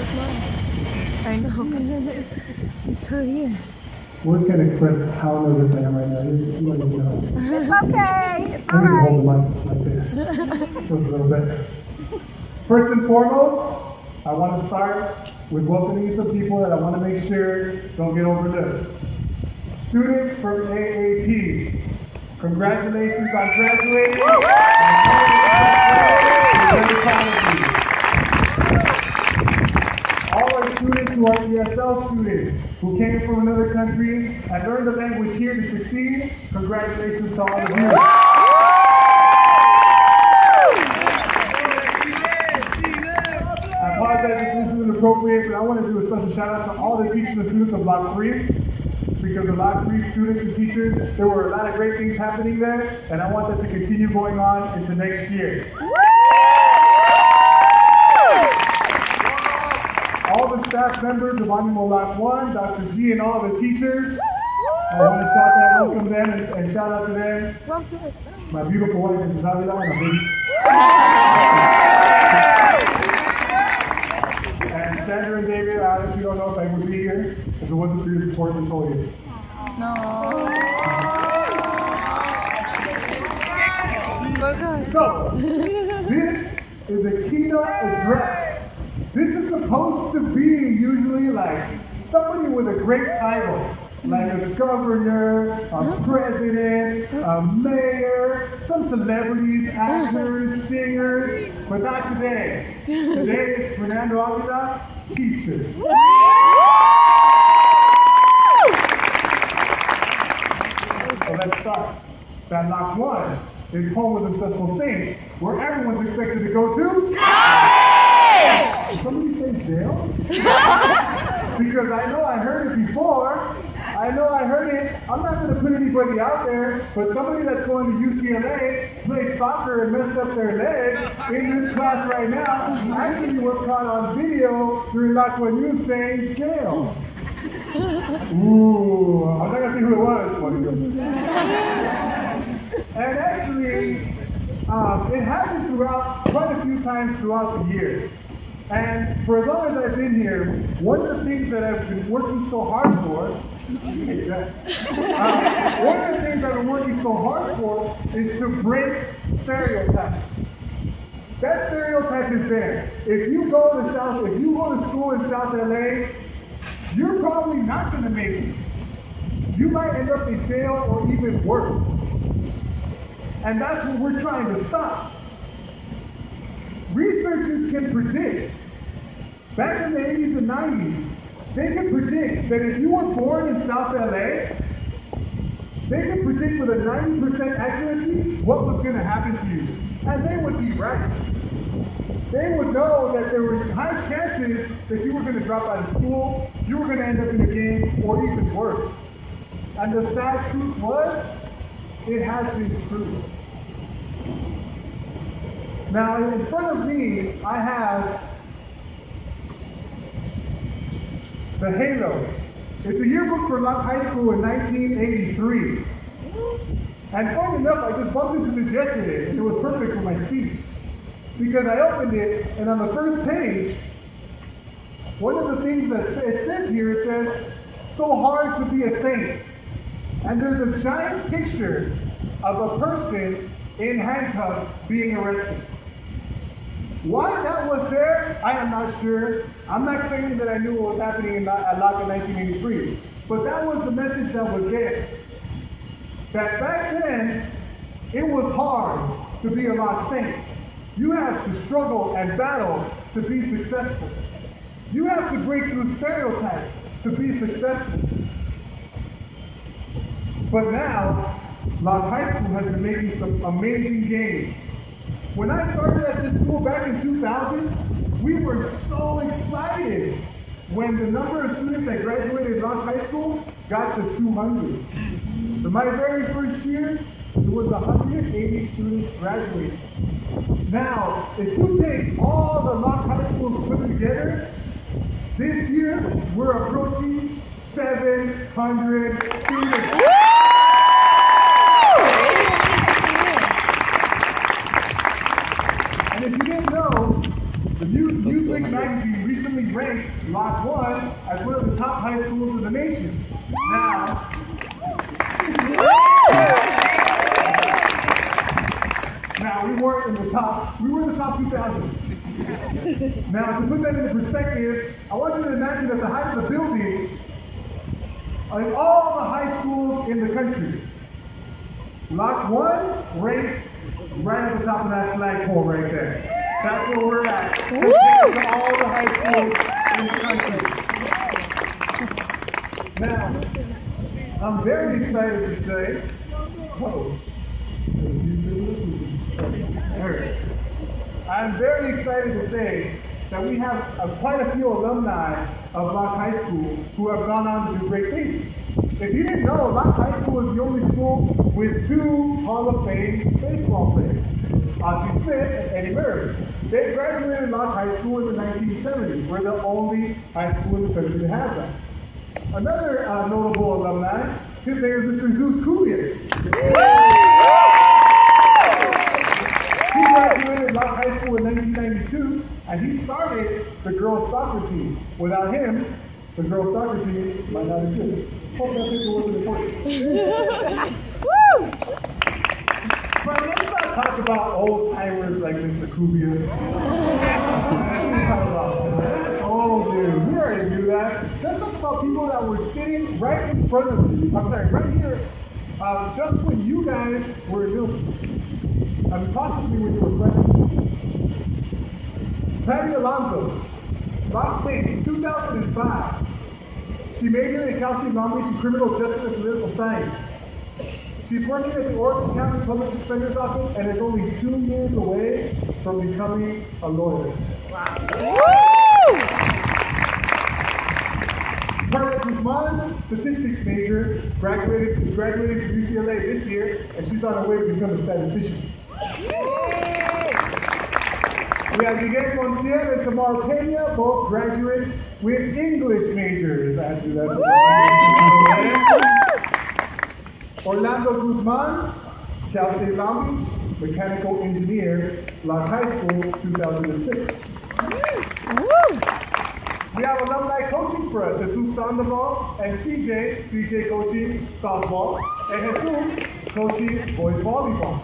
so smart. I know. He's so here. Words can't express how nervous I am right now. You don't even know. It's okay. It's all I need to right. hold the mic like this. Just a little bit. First and foremost, I want to start with welcoming some people that I want to make sure don't get overlooked. Students from AAP, congratulations on graduating. I'm very proud of you. All our students who are ESL students, who came from another country and learned the language here to succeed, congratulations to all of you. I apologize if this isn't appropriate, but I want to do a special shout out to all the teachers and students of Block 3, because of Block 3 students and teachers, there were a lot of great things happening there, and I want that to continue going on into next year. All the staff members of Animo Block 1, Dr. G, and all the teachers, I want to welcome them and shout out to them. My beautiful wife, Mrs. Avila, and Sandra and David. I honestly don't know if I would be here if it wasn't for your support this whole year. No. So, this is a keynote address. This is supposed to be usually like somebody with a great title, like a governor, a president, a mayor, some celebrities, actors, singers, but not today. Today it's Fernando Avila, teacher. So let's start. That Locke 1 is home of successful saints, where everyone's expected to go to. Did somebody say jail? Because I know I heard it before. I know I heard it. I'm not going to put anybody out there, but somebody that's going to UCLA played soccer and messed up their leg in this class right now actually was caught on video during Locke 1 News saying jail. Ooh, I'm not going to say who it was. And actually, it happened throughout, quite a few times throughout the year. And for as long as I've been here, one of the things that I've been working so hard for, one of the things I've been working so hard for is to break stereotypes. That stereotype is there. If you go to school in South LA, you're probably not going to make it. You might end up in jail or even worse. And that's what we're trying to stop. Researchers can predict, back in the 80s and 90s, they can predict that if you were born in South LA, they could predict with a 90% accuracy what was going to happen to you. And they would be right. They would know that there were high chances that you were going to drop out of school, you were going to end up in a game, or even worse. And the sad truth was, it has been true. Now, in front of me, I have the Halo. It's a yearbook for Locke High School in 1983. And funny enough, I just bumped into this yesterday, and it was perfect for my speech. Because I opened it, and on the first page, one of the things that it says here, it says, "So hard to be a saint." And there's a giant picture of a person in handcuffs being arrested. Why that was there, I am not sure. I'm not claiming that I knew what was happening at Locke in 1983. But that was the message that was there. That back then, it was hard to be a Locke saint. You have to struggle and battle to be successful. You have to break through stereotypes to be successful. But now, Locke High School has been making some amazing gains. When I started at this school back in 2000, we were so excited when the number of students that graduated Locke High School got to 200. For my very first year, there was 180 students graduating. Now, if you take all the Locke High Schools put together, this year we're approaching 700 students. And if you didn't know, the Newsweek magazine recently ranked Locke 1 as one of the top high schools in the nation. Now we weren't in the top, we were in the top 2,000. Now, to put that into perspective, I want you to imagine that the height of the building is all the high schools in the country. Locke 1 ranks right at the top of that flagpole right there. That's where we're at, compared to all the high schools in the country. Now, I'm very excited to say, I'm very excited to say that we have quite a few alumni of Locke High School who have gone on to do great things. If you didn't know, Locke High School is the only school with 2 Hall of Fame baseball players, Ozzie Smith and Eddie Murray. They graduated Locke High School in the 1970s. We're the only high school in the country to have that. Another notable alumni, his name is Mr. Zeus Kubius. He graduated Locke High School in 1992, and he started the girls' soccer team. Without him, the girls' soccer team might not exist. Hope that picture wasn't important. But let's not talk about old timers like Mr. Kubius. Oh, dude, we already knew that. Let's talk about people that were sitting right in front of you. I'm sorry, right here, just when you guys were in middle school. I mean, possibly when you were freshmen. Patty Alonso, Locke State, in 2005. She majored in Cal State Long Beach in criminal justice and political science. She's working at the Orange County Public Defender's Office and is only 2 years away from becoming a lawyer. Wow. Carla Guzman, statistics major, graduated from UCLA this year, and she's on her way to become a statistician. We have Miguel Montiel and Tamar Pena, both graduates with English majors. I have to do that. Orlando Guzman, Cal State Long Beach, mechanical engineer, Locke High School, 2006. We have alumni coaching for us, Jesus Sandoval and CJ coaching softball, and Jesus coaching boys volleyball.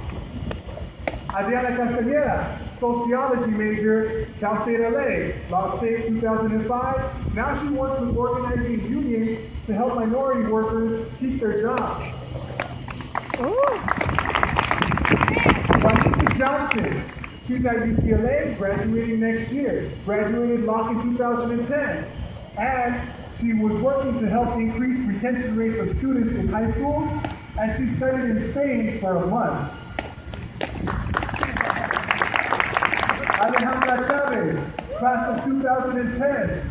Adriana Castañeda, sociology major, Cal State LA, Locke State 2005. Now she works with organizing unions to help minority workers keep their jobs. Juanita Johnson, she's at UCLA, graduating next year. Graduated Locke in 2010. And she was working to help increase retention rates of students in high schools, and she studied in Spain for a month. Alejandra Chavez, class of 2010,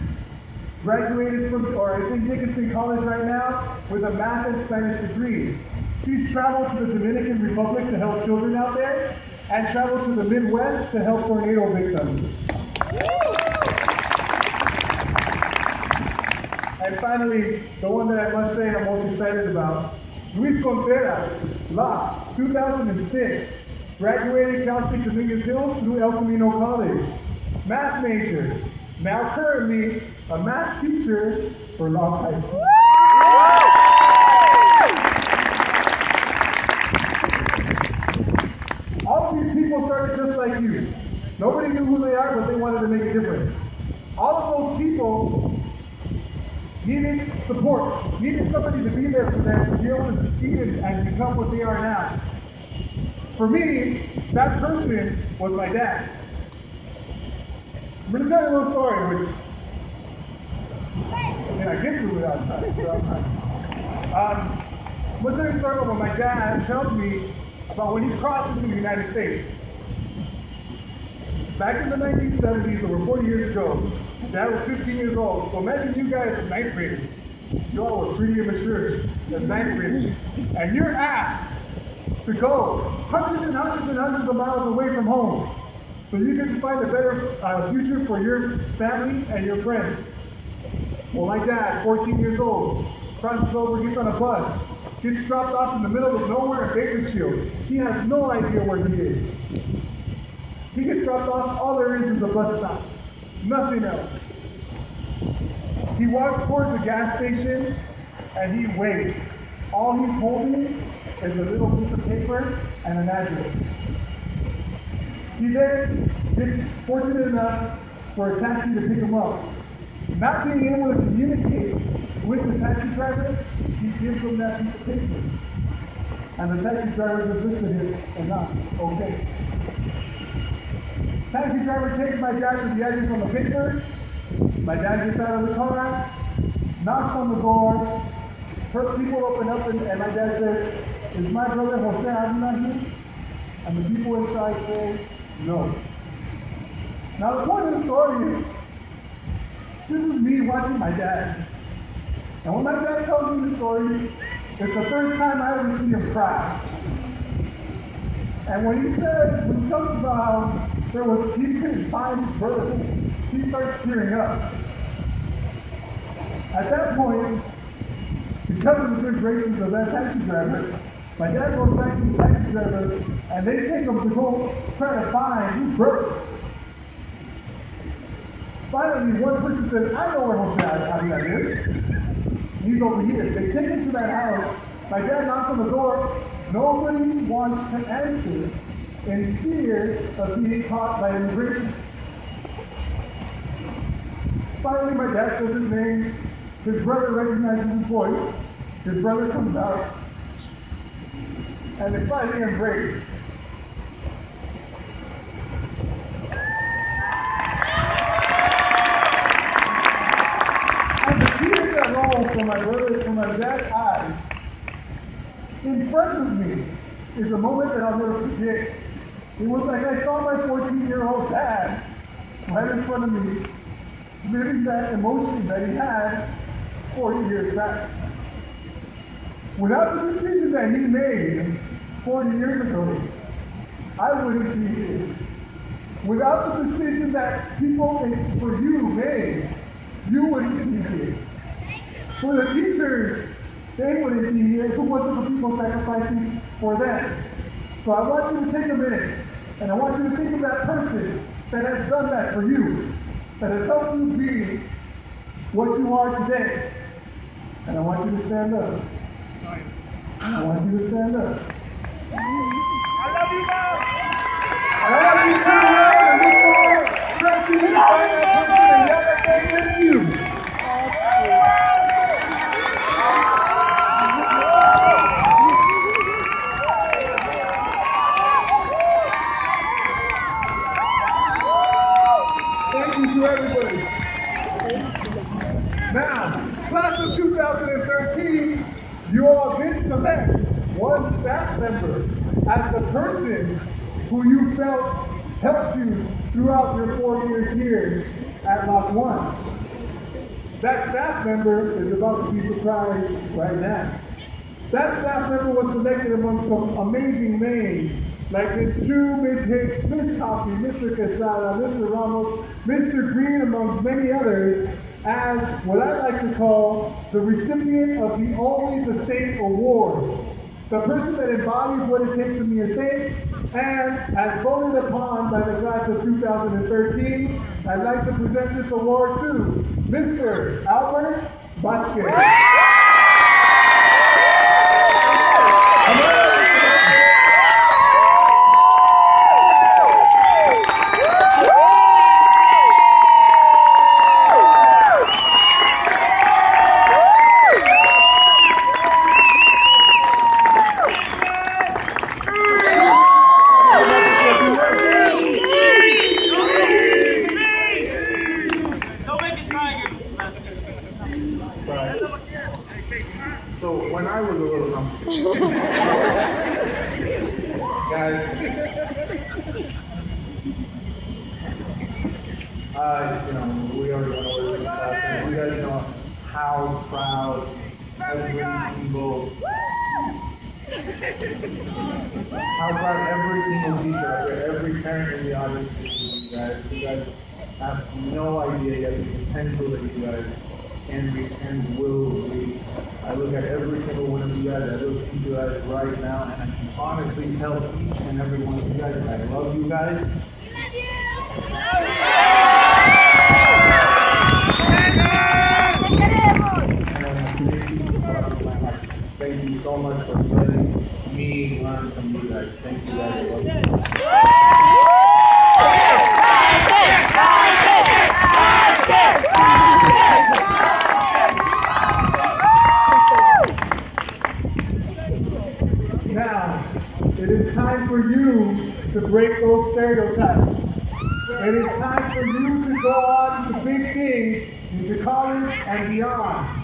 graduated from, or is in Dickinson College right now, with a math and Spanish degree. She's traveled to the Dominican Republic to help children out there, and traveled to the Midwest to help tornado victims. And finally, the one that I must say I'm most excited about, Luis Contreras, Locke, 2006. Graduated Cal State Dominguez Hills through El Camino College. Math major. Now currently a math teacher for Locke High School. All of these people started just like you. Nobody knew who they are, but they wanted to make a difference. All of those people needed support, needed somebody to be there for them to be able to succeed and become what they are now. For me, that person was my dad. I'm going to tell you a little story, which I get through without time. I'm going to tell you a story about what my dad tells me about when he crossed into the United States. Back in the 1970s, over 40 years ago, Dad was 15 years old. So imagine you guys as 9th graders. You all were pretty immature as 9th graders. And you're asked to go hundreds and hundreds and hundreds of miles away from home so you can find a better future for your family and your friends. Well, my dad, 14 years old, crosses over, gets on a bus, gets dropped off in the middle of nowhere in Bakersfield. He has no idea where he is. He gets dropped off, all there is a bus stop. Nothing else. He walks towards the gas station and he waits. All he's holding is a little piece of paper and an address. He then gets fortunate enough for a taxi to pick him up. Not being able to communicate with the taxi driver, he gives him that piece of paper. And the taxi driver just looks at him and nods, okay. Taxi driver takes my dad to the address on the paper. My dad gets out of the car, knocks on the door. First people open up and my dad says, is my brother Jose Avila here? And the people inside say, no. Now the point of the story is, this is me watching my dad. And when my dad tells me the story, it's the first time I ever see him cry. And when he talks about how he couldn't find his brother, he starts tearing up. At that point, because of the good graces of that taxi driver, my dad goes back to the taxi driver and they take him to go try to find his brother. Finally, one person says, I know where Jose Avila is. He's over here. They take him to that house. My dad knocks on the door. Nobody wants to answer in fear of being caught by immigration. Finally, my dad says his name. His brother recognizes his voice. His brother comes out. And they finally embrace. And the tears that roll from my dad's eyes in front of me is a moment that I'll never forget. It was like I saw my 14-year-old dad right in front of me, living that emotion that he had 40 years back. Without the decision that he made 40 years ago, I wouldn't be here. Without the decision that people for you made, you wouldn't be here. For the teachers, they wouldn't be here if it wasn't for people sacrificing for them. So I want you to take a minute, and I want you to think of that person that has done that for you, that has helped you be what you are today. And I want you to stand up. I want you to stand up. I love you, Mom. I love you, Mom. And look forward. Thank you. Thank you. Thank you to everybody. Now, class of 2013, you all did select one staff member as the person who you felt helped you throughout your 4 years here at Locke 1. That staff member is about to be surprised right now. That staff member was selected among some amazing names like Ms. Chu, Ms. Hicks, Ms. Coffey, Mr. Quesada, Mr. Ramos, Mr. Green, amongst many others, as what I like to call the recipient of the Always a Saint Award. The person that embodies what it takes to be a saint, and as voted upon by the class of 2013, I'd like to present this award to Mr. Albert Vasquez. So when I was a little guys, we already went over this stuff, and you guys know how proud every single teacher, every parent in the audience is to you guys. You guys have no idea yet the potential that you guys can reach and will reach. I look at every single one of you guys, I look at you guys right now, and I can honestly tell each and every one of you guys that I love you guys. We love you! so much for letting me learn from you guys. Thank you guys. I love you. Now, it is time for you to break those stereotypes. It is time for you to go on to big things, into college and beyond.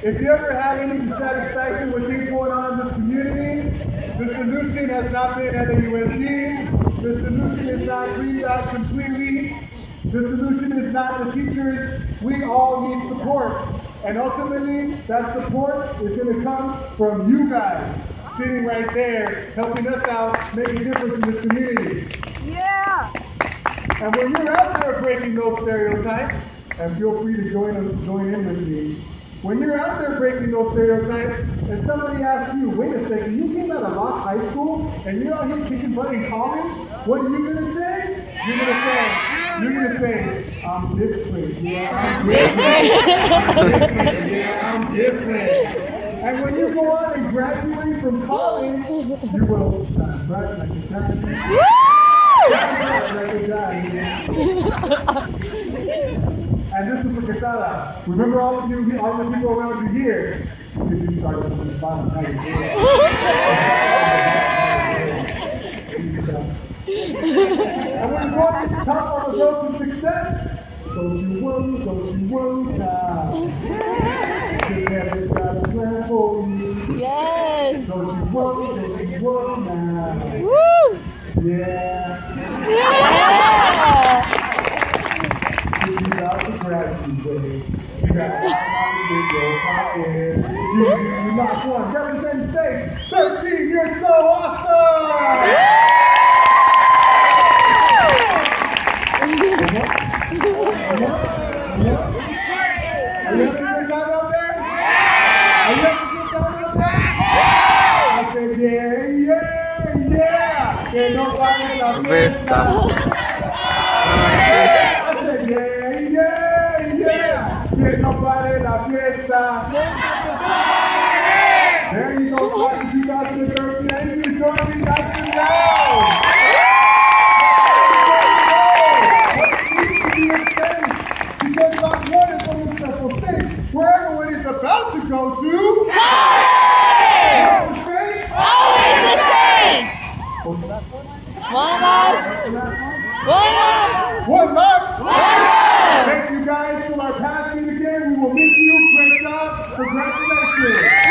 If you ever have any dissatisfaction with things going on in this community, the solution has not been LAUSD. The solution is not Green Dot completely. The solution is not the teachers. We all need support. And ultimately, that support is going to come from you guys, sitting right there, helping us out, making a difference in this community. Yeah! And when you're out there breaking those stereotypes, and feel free to join in with me, when you're out there breaking those stereotypes, and somebody asks you, wait a second, you came out of Locke High School, and you're out here kicking butt in college? What are you going to say? You're going to say, I'm different. Yeah, I'm different. Yeah, I'm different. And when you go on and graduate from college, you will shine bright like a diamond. Shine bright like a diamond. And this is for Quesada. Remember all of you, all the people around you here, because you started from the bottom. Now you're here. And when you're going to the top of the road to success, don't you worry, child. Because heaven's got a plan for you. Yes! Don't you worry now. Woo! Yeah. Yeah! You got to graduate. You got to pocket. You not one. Represent States. 13, you're so awesome! Are you having a good time out there? Are you having a good time out there? I said, yeah. Que no pare la fiesta. I said, yeah. Que no pare la fiesta. There you go, class of 2013. I need you to join me nice and loud. Because Locke 1 is only a successful state where everyone is about to go to college! Always the Saints! What's the last one? One love! One love! Thank you guys till our paths meet again. We will miss you. Great job. Congratulations.